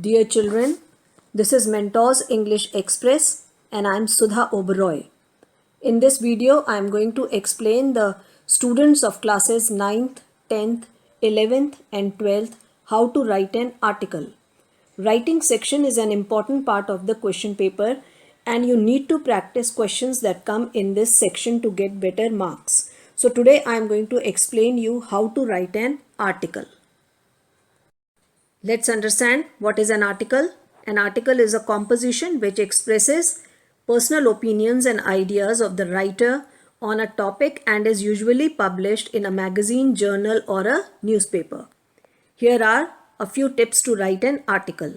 Dear children, this is Mentors English Express and I am Sudha Oberoi. In this video, I am going to explain the students of classes 9th, 10th, 11th and 12th how to write an article. Writing section is an important part of the question paper and you need to practice questions that come in this section to get better marks. So today I am going to explain you how to write an article. Let's understand what is an article. An article is a composition which expresses personal opinions and ideas of the writer on a topic and is usually published in a magazine, journal or a newspaper. Here are a few tips to write an article.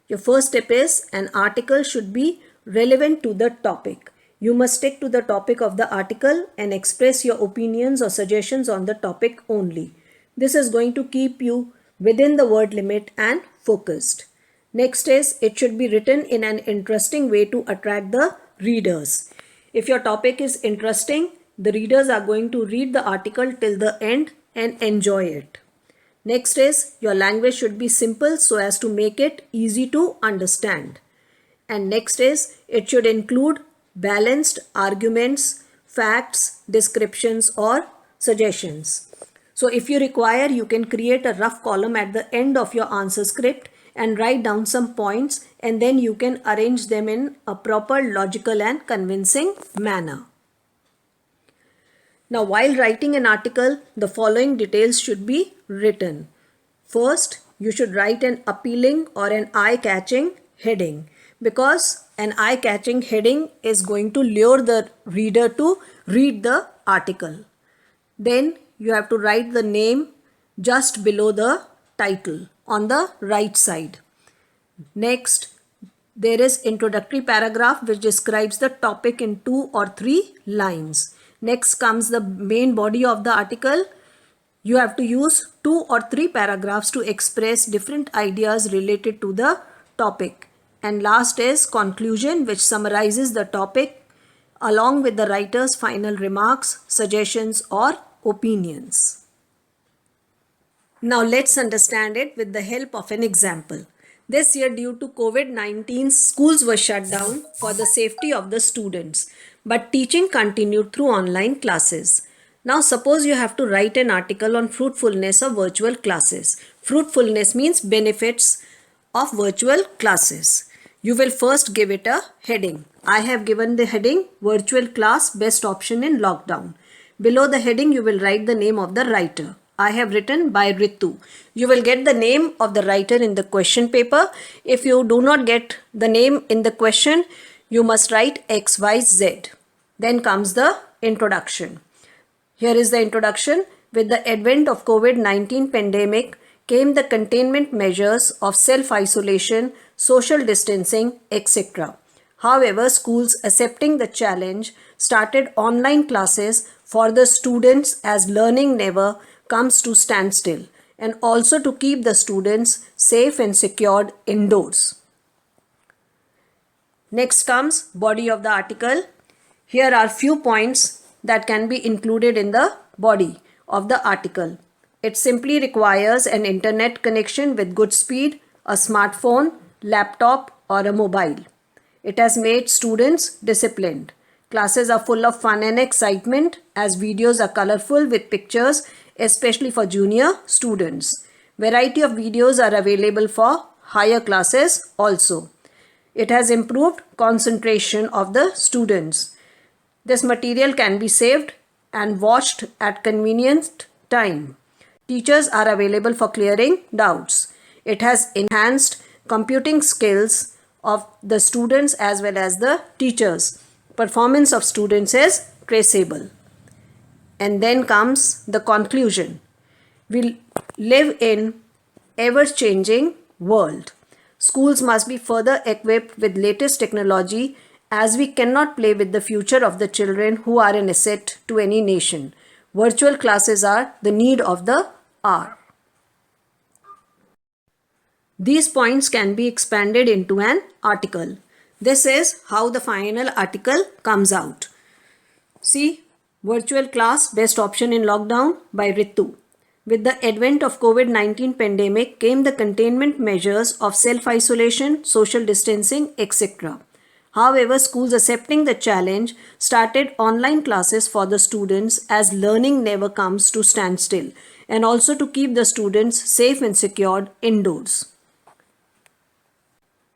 Your first tip is an article should be relevant to the topic. You must stick to the topic of the article and express your opinions or suggestions on the topic only. This is going to keep you within the word limit and focused. Next is it should be written in an interesting way to attract the readers. If your topic is interesting, the readers are going to read the article till the end and enjoy it. Next is your language should be simple so as to make it easy to understand. And next is it should include balanced arguments, facts, descriptions or suggestions. So if you require, you can create a rough column at the end of your answer script and write down some points and then you can arrange them in a proper, logical and convincing manner. Now while writing an article, the following details should be written. First, you should write an appealing or an eye-catching heading because an eye-catching heading is going to lure the reader to read the article. Then you have to write the name just below the title on the right side. Next, there is introductory paragraph which describes the topic in 2 or 3 lines. Next comes the main body of the article. You have to use 2 or 3 paragraphs to express different ideas related to the topic. And last is conclusion, which summarizes the topic along with the writer's final remarks, suggestions or opinions. Now let's understand it with the help of an example. This year, due to COVID-19, schools were shut down for the safety of the students, but teaching continued through online classes. Now suppose you have to write an article on fruitfulness of virtual classes. Fruitfulness means benefits of virtual classes. You will first give it a heading. I have given the heading Virtual Class Best Option in Lockdown. Below the heading, you will write the name of the writer. I have written by Ritu. You will get the name of the writer in the question paper. If you do not get the name in the question, you must write XYZ. Then comes the introduction. Here is the introduction. With the advent of COVID-19 pandemic came the containment measures of self-isolation, social distancing, etc. However, schools accepting the challenge started online classes for the students as learning never comes to standstill and also to keep the students safe and secured indoors. Next comes body of the article. Here are few points that can be included in the body of the article. It simply requires an internet connection with good speed, a smartphone, laptop or a mobile. It has made students disciplined. Classes are full of fun and excitement as videos are colorful with pictures, especially for junior students. Variety of videos are available for higher classes also. It has improved concentration of the students. This material can be saved and watched at convenient time. Teachers are available for clearing doubts. It has enhanced computing skills of the students as well as the teachers. Performance of students is traceable. And then comes the conclusion. We live in ever-changing world. Schools must be further equipped with latest technology as we cannot play with the future of the children who are an asset to any nation. Virtual classes are the need of the hour. These points can be expanded into an article. This is how the final article comes out. See, Virtual Class Best Option in Lockdown by Ritu. With the advent of COVID-19 pandemic came the containment measures of self-isolation, social distancing, etc. However, schools accepting the challenge started online classes for the students as learning never comes to standstill, and also to keep the students safe and secured indoors.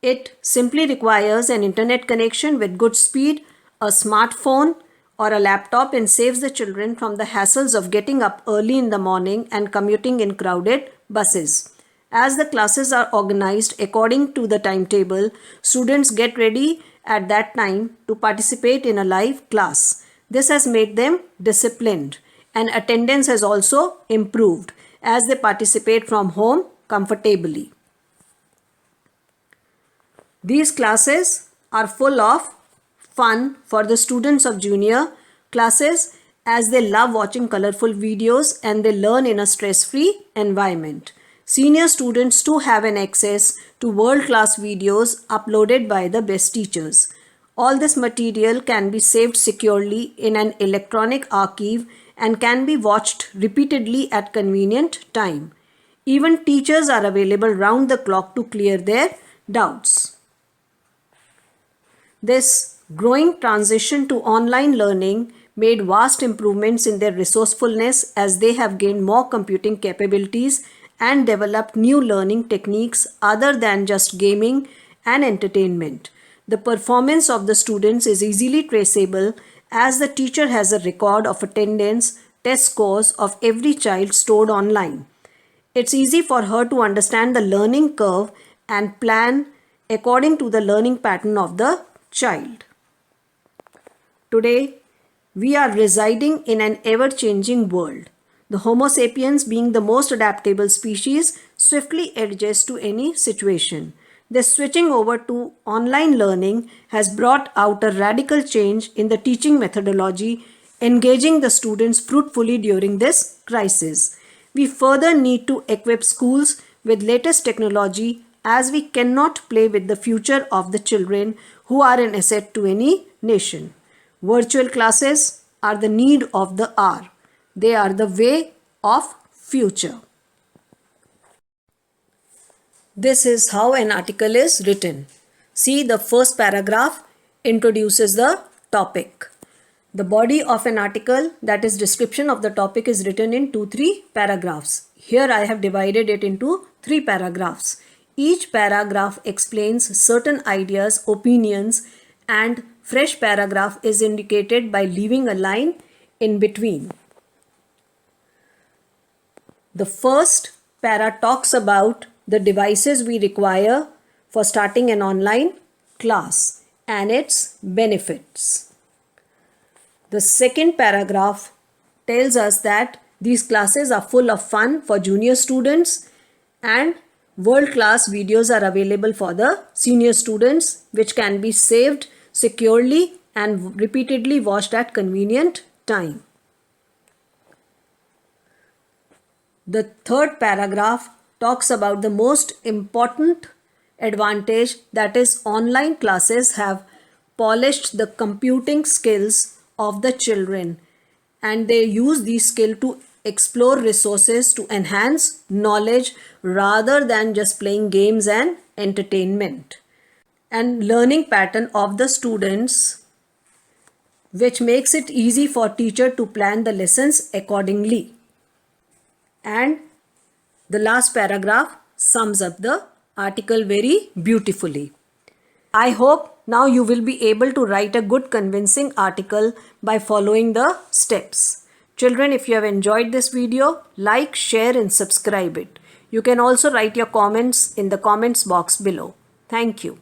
It simply requires an internet connection with good speed, a smartphone, or a laptop, and saves the children from the hassles of getting up early in the morning and commuting in crowded buses. As the classes are organized according to the timetable, students get ready at that time to participate in a live class. This has made them disciplined, and attendance has also improved as they participate from home comfortably. These classes are full of fun for the students of junior classes as they love watching colorful videos and they learn in a stress-free environment. Senior students too have an access to world-class videos uploaded by the best teachers. All this material can be saved securely in an electronic archive and can be watched repeatedly at convenient time. Even teachers are available round the clock to clear their doubts. This growing transition to online learning made vast improvements in their resourcefulness as they have gained more computing capabilities and developed new learning techniques other than just gaming and entertainment. The performance of the students is easily traceable as the teacher has a record of attendance, test scores of every child stored online. It's easy for her to understand the learning curve and plan according to the learning pattern of the child. Today, we are residing in an ever-changing world. The Homo sapiens, being the most adaptable species, swiftly adjusts to any situation. The switching over to online learning has brought out a radical change in the teaching methodology, engaging the students fruitfully during this crisis. We further need to equip schools with latest technology as we cannot play with the future of the children who are an asset to any nation. Virtual classes are the need of the hour. They are the way of future. This is how an article is written. See, the first paragraph introduces the topic. The body of an article, that is description of the topic, is written in 2-3 paragraphs. Here I have divided it into 3 paragraphs. Each paragraph explains certain ideas, opinions, and fresh paragraph is indicated by leaving a line in between. The first para talks about the devices we require for starting an online class and its benefits. The second paragraph tells us that these classes are full of fun for junior students and world-class videos are available for the senior students, which can be saved securely and repeatedly watched at convenient time. The third paragraph talks about the most important advantage, that is online classes have polished the computing skills of the children and they use these skills to explore resources to enhance knowledge rather than just playing games and entertainment. And learning pattern of the students, which makes it easy for teacher to plan the lessons accordingly. And the last paragraph sums up the article very beautifully. I hope now you will be able to write a good convincing article by following the steps. Children, if you have enjoyed this video, like, share and subscribe it. You can also write your comments in the comments box below. Thank you.